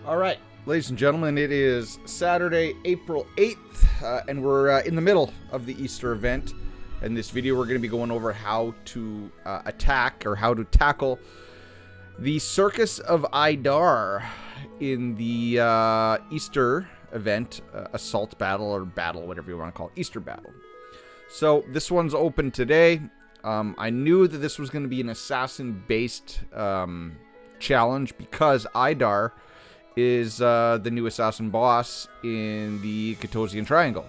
All right, ladies and gentlemen, it is Saturday, April 8th, and we're in the middle of the Easter event. In this video, we're going to be going over how to attack or how to tackle the Circus of Idar in the Easter event, assault battle or battle, whatever you want to call it, Easter battle. So this one's open today. I knew that this was going to be an assassin-based challenge because Idar is the new assassin boss in the Cartosian Triangle.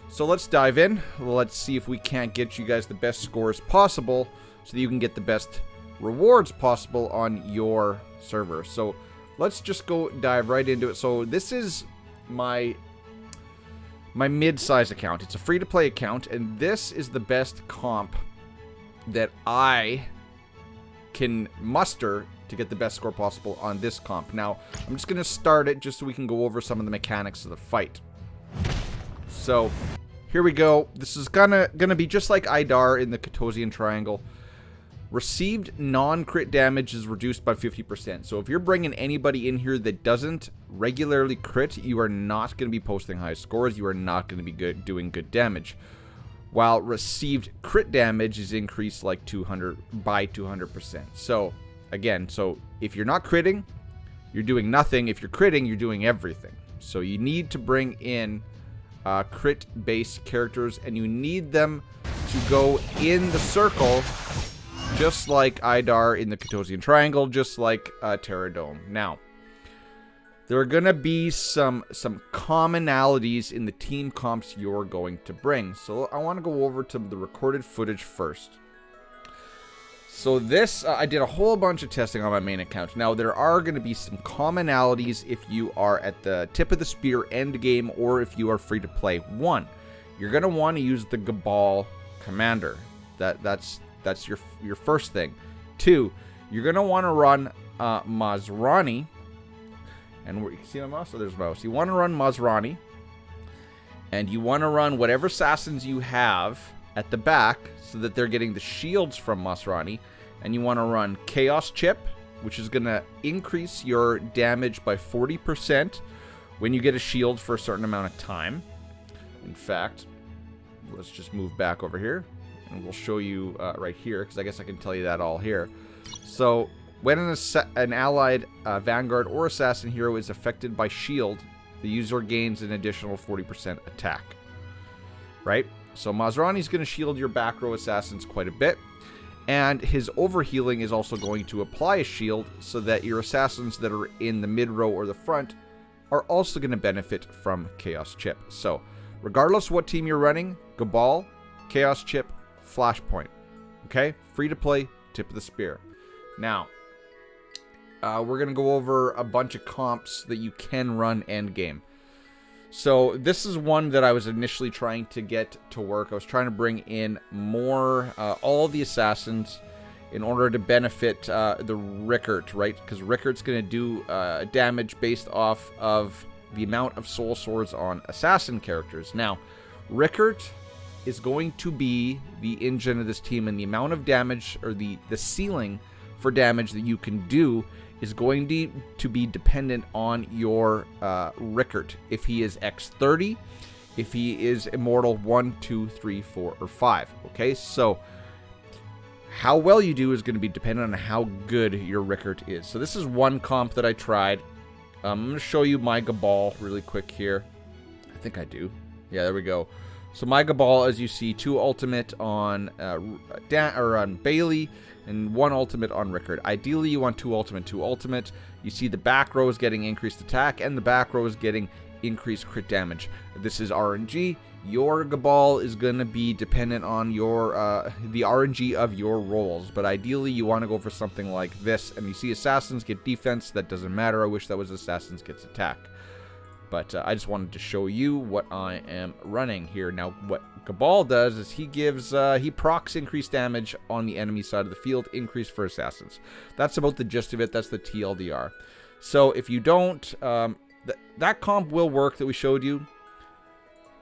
So let's dive in. Let's see if we can't get you guys the best scores possible so that you can get the best rewards possible on your server. So let's just go dive right into it. So this is my mid-size account. It's a free-to-play account, and this is the best comp that I can muster to get the best score possible on this comp. Now, I'm just going to start it just so we can go over some of the mechanics of the fight. So, here we go. This is gonna be just like Idar in the Cartosian Triangle. Received non-crit damage is reduced by 50%. So if you're bringing anybody in here that doesn't regularly crit, you are not going to be posting high scores. You are not going to be doing good damage. While received crit damage is increased like 200%. So again, so if you're not critting, you're doing nothing. If you're critting, you're doing everything. So you need to bring in crit-based characters, and you need them to go in the circle, just like Idar in the Cartosian Triangle, just like Terradome. Now, there are going to be some commonalities in the team comps you're going to bring. So I want to go over to the recorded footage first. So this, I did a whole bunch of testing on my main account. Now, there are going to be some commonalities if you are at the tip of the spear end game or if you are free to play. One, you're going to want to use the Cabal commander. That's your first thing. Two, you're going to want to run Masrani. And you see my mouse? So there's mouse. You want to run Masrani. And you want to run whatever assassins you have at the back so that they're getting the shields from Masrani. And you want to run Chaos Chip, which is going to increase your damage by 40% when you get a shield for a certain amount of time. In fact, let's just move back over here. And we'll show you right here, because I guess I can tell you that all here. So when an allied Vanguard or Assassin hero is affected by shield, the user gains an additional 40% attack. Right? So Masrani's going to shield your back row Assassins quite a bit. And his overhealing is also going to apply a shield so that your Assassins that are in the mid row or the front are also going to benefit from Chaos Chip. So regardless what team you're running, Cabal, Chaos Chip, Flashpoint. Okay? Free to play, tip of the spear. Now, we're going to go over a bunch of comps that you can run endgame. So this is one that I was initially trying to get to work. I was trying to bring in more, all the assassins in order to benefit the Rickert, right? Because Rickert's going to do damage based off of the amount of soul swords on assassin characters. Now, Rickert is going to be the engine of this team, and the amount of damage, or the ceiling for damage that you can do is going to be dependent on your Rickert. If he is X30, if he is Immortal 1, 2, 3, 4, or 5. Okay, so how well you do is going to be dependent on how good your Rickert is. So this is one comp that I tried. I'm going to show you my Cabal really quick here. I think I do. Yeah, there we go. So my Cabal, as you see, 2 ultimate on Bailey, and 1 ultimate on Rickert. Ideally, you want 2 ultimate, 2 ultimate. You see the back row is getting increased attack, and the back row is getting increased crit damage. This is RNG. Your Cabal is going to be dependent on your the RNG of your rolls, but ideally, you want to go for something like this. And you see Assassins get defense. That doesn't matter. I wish that was Assassins gets attack. But I just wanted to show you what I am running here. Now, what Cabal does is he gives, he procs increased damage on the enemy side of the field, increase for Assassins. That's about the gist of it. That's the TLDR. So if you don't, that comp will work that we showed you.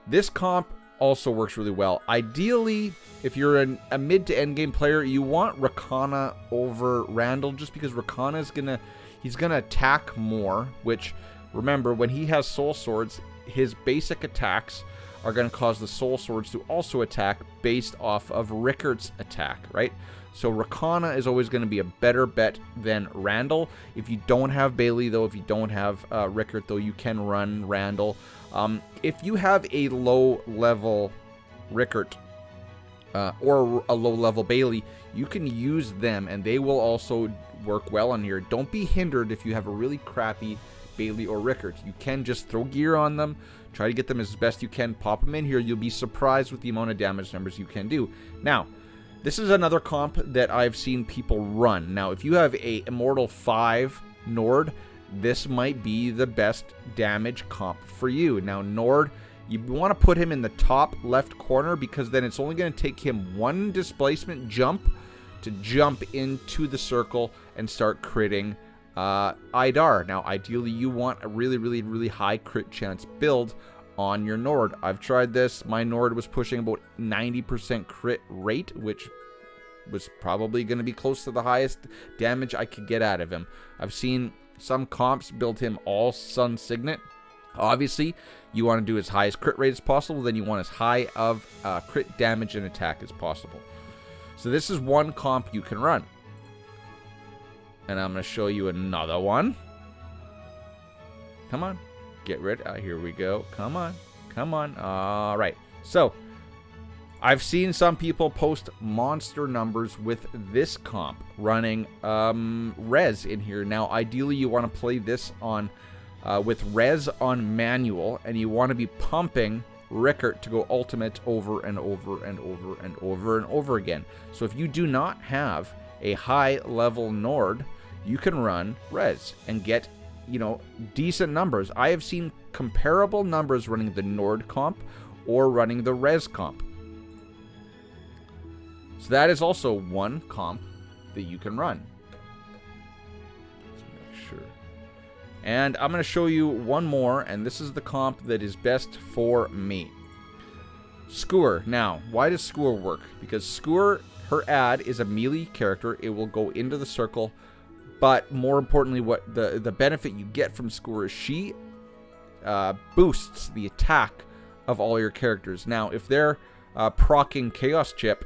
This comp also works really well. Ideally, if you're a mid to end game player, you want Rakana over Randall, just because Rakana is he's gonna attack more, which, remember, when he has soul swords, his basic attacks are going to cause the soul swords to also attack based off of Rickart's attack, right? So Rakana is always going to be a better bet than Randall. If you don't have Bailey, though, if you don't have Rickard, though, you can run Randall. If you have a low-level Rickard or a low-level Bailey, you can use them, and they will also work well on here. Don't be hindered if you have a really crappy Bailey or Rickard. You can just throw gear on them, try to get them as best you can, pop them in here. You'll be surprised with the amount of damage numbers you can do. Now, this is another comp that I've seen people run. Now, if you have a Immortal 5 Nord, this might be the best damage comp for you. Now, Nord, you want to put him in the top left corner, because then it's only going to take him one displacement jump to jump into the circle and start critting Idar. Now, ideally, you want a really, really, really high crit chance build on your Nord. I've tried this. My Nord was pushing about 90% crit rate, which was probably going to be close to the highest damage I could get out of him. I've seen some comps build him all Sun Signet. Obviously, you want to do as high as crit rate as possible. Then you want as high of crit damage and attack as possible. So this is one comp you can run. And I'm going to show you another one. Come on. Get rid. Here we go. Come on. Come on. All right. So, I've seen some people post monster numbers with this comp running res in here. Now, ideally, you want to play this on with res on manual, and you want to be pumping Rickard to go ultimate over and over and over and over and over again. So, if you do not have a high level Nord, you can run res and get, you know, decent numbers. I have seen comparable numbers running the Nord comp or running the res comp. So that is also one comp that you can run. Let's make sure. And I'm going to show you one more, and this is the comp that is best for me. Skewer. Now, why does Skewer work? Because Skewer, her ad is a melee character. It will go into the circle. But more importantly, what the benefit you get from Skewer is she boosts the attack of all your characters. Now, if they're proccing Chaos Chip,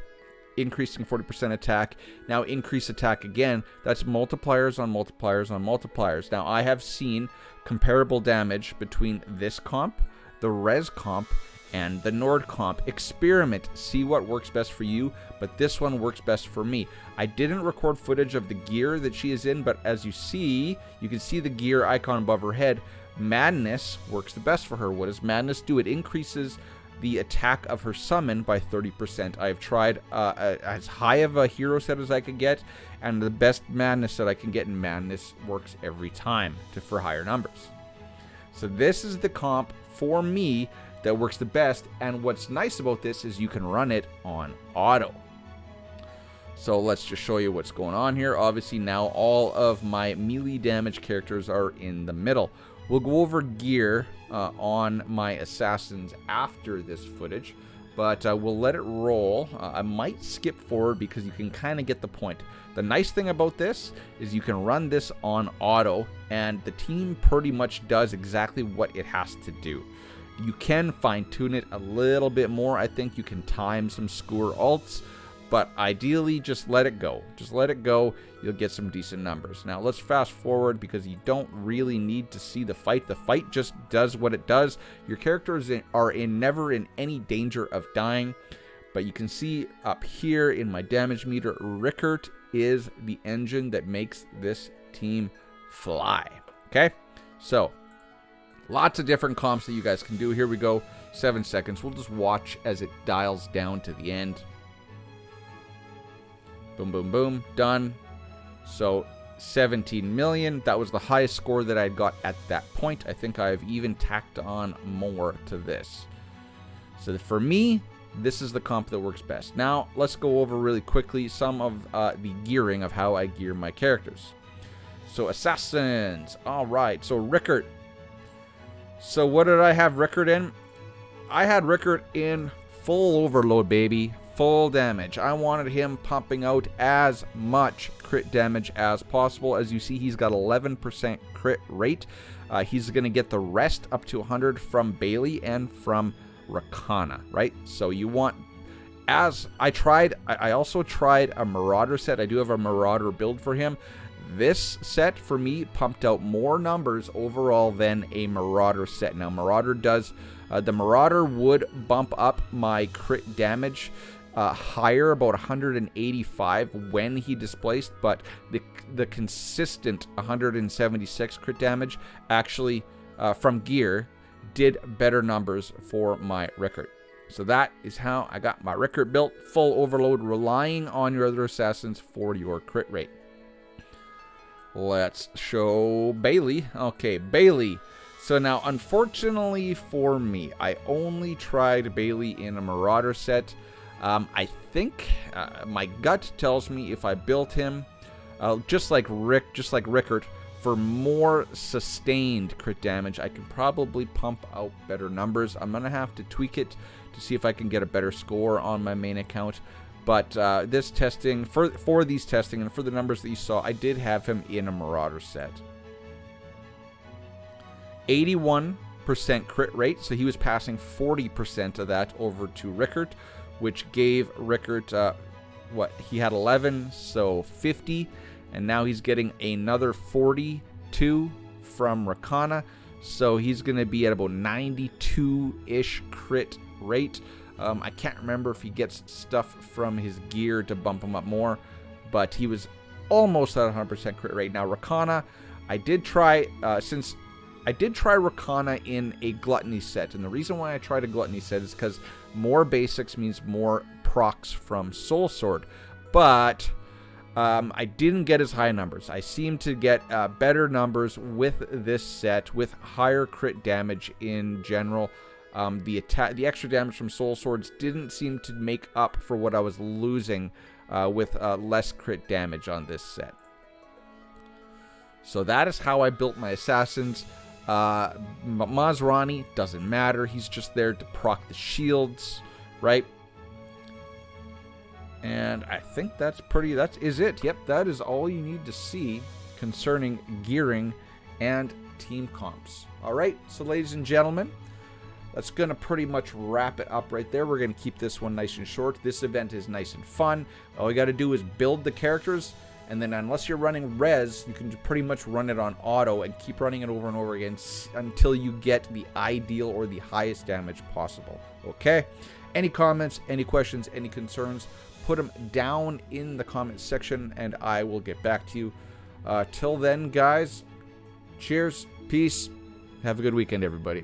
increasing 40% attack, now increase attack again, that's multipliers on multipliers on multipliers. Now, I have seen comparable damage between this comp, the res comp, and the Nord comp. Experiment, see what works best for you, but this one works best for me. I didn't record footage of the gear that she is in, but as you see, you can see the gear icon above her head. Madness works the best for her. What does Madness do? It increases the attack of her summon by 30%. I've tried as high of a hero set as I could get, and the best Madness that I can get in Madness works every time for higher numbers. So this is the comp for me that works the best, and what's nice about this is you can run it on auto. So let's just show you what's going on here. Obviously now all of my melee damage characters are in the middle. We'll go over gear on my assassins after this footage, but we'll let it roll. I might skip forward because you can kind of get the point. The nice thing about this is you can run this on auto, and the team pretty much does exactly what it has to do. You can fine-tune it a little bit more. I think you can time some Skewer ults, but ideally, just let it go. Just let it go. You'll get some decent numbers. Now, let's fast forward because you don't really need to see the fight. The fight just does what it does. Your characters are never in any danger of dying, but you can see up here in my damage meter, Rickard is the engine that makes this team fly. Okay? So, lots of different comps that you guys can do. Here we go. 7 seconds. We'll just watch as it dials down to the end. Boom, boom, boom. Done. So 17 million. That was the highest score that I got at that point. I think I've even tacked on more to this. So for me, this is the comp that works best. Now, let's go over really quickly some of the gearing of how I gear my characters. So assassins. All right. So Rickard. So what did I have Rickard in? I had Rickard in full overload, baby. Full damage. I wanted him pumping out as much crit damage as possible. As you see, he's got 11% crit rate. He's going to get the rest up to 100 from Bailey and from Rakana, right? So you want, as I also tried a Marauder set. I do have a Marauder build for him. This set, for me, pumped out more numbers overall than a Marauder set. Now, Marauder does, the Marauder would bump up my crit damage higher, about 185 when he displaced, but the consistent 176 crit damage actually from gear did better numbers for my Rickert. So that is how I got my Rickert built, full overload, relying on your other assassins for your crit rate. Let's show Bailey. Okay, Bailey. So now, unfortunately for me, I only tried Bailey in a Marauder set. I think my gut tells me if I built him, just like Rickert, for more sustained crit damage, I can probably pump out better numbers. I'm gonna have to tweak it to see if I can get a better score on my main account. But this testing, for these testing and for the numbers that you saw, I did have him in a Marauder set. 81% crit rate, so he was passing 40% of that over to Rickert, which gave Rickert, he had 11, so 50, and now he's getting another 42 from Rakana, so he's going to be at about 92-ish crit rate. I can't remember if he gets stuff from his gear to bump him up more, but he was almost at 100% crit rate. Now, Rakana, I did try Rakana in a Gluttony set, and the reason why I tried a Gluttony set is because more basics means more procs from Soul Sword, but I didn't get as high numbers. I seemed to get better numbers with this set, with higher crit damage in general. The extra damage from Soul Swords didn't seem to make up for what I was losing with less crit damage on this set. So that is how I built my assassins. Mazrani doesn't matter. He's just there to proc the shields, right? And I think that is it. Yep, that is all you need to see concerning gearing and team comps. All right, so ladies and gentlemen, that's going to pretty much wrap it up right there. We're going to keep this one nice and short. This event is nice and fun. All you got to do is build the characters, and then unless you're running res, you can pretty much run it on auto and keep running it over and over again until you get the ideal or the highest damage possible. Okay? Any comments, any questions, any concerns, put them down in the comment section, and I will get back to you. Till then, guys, cheers, peace, have a good weekend, everybody.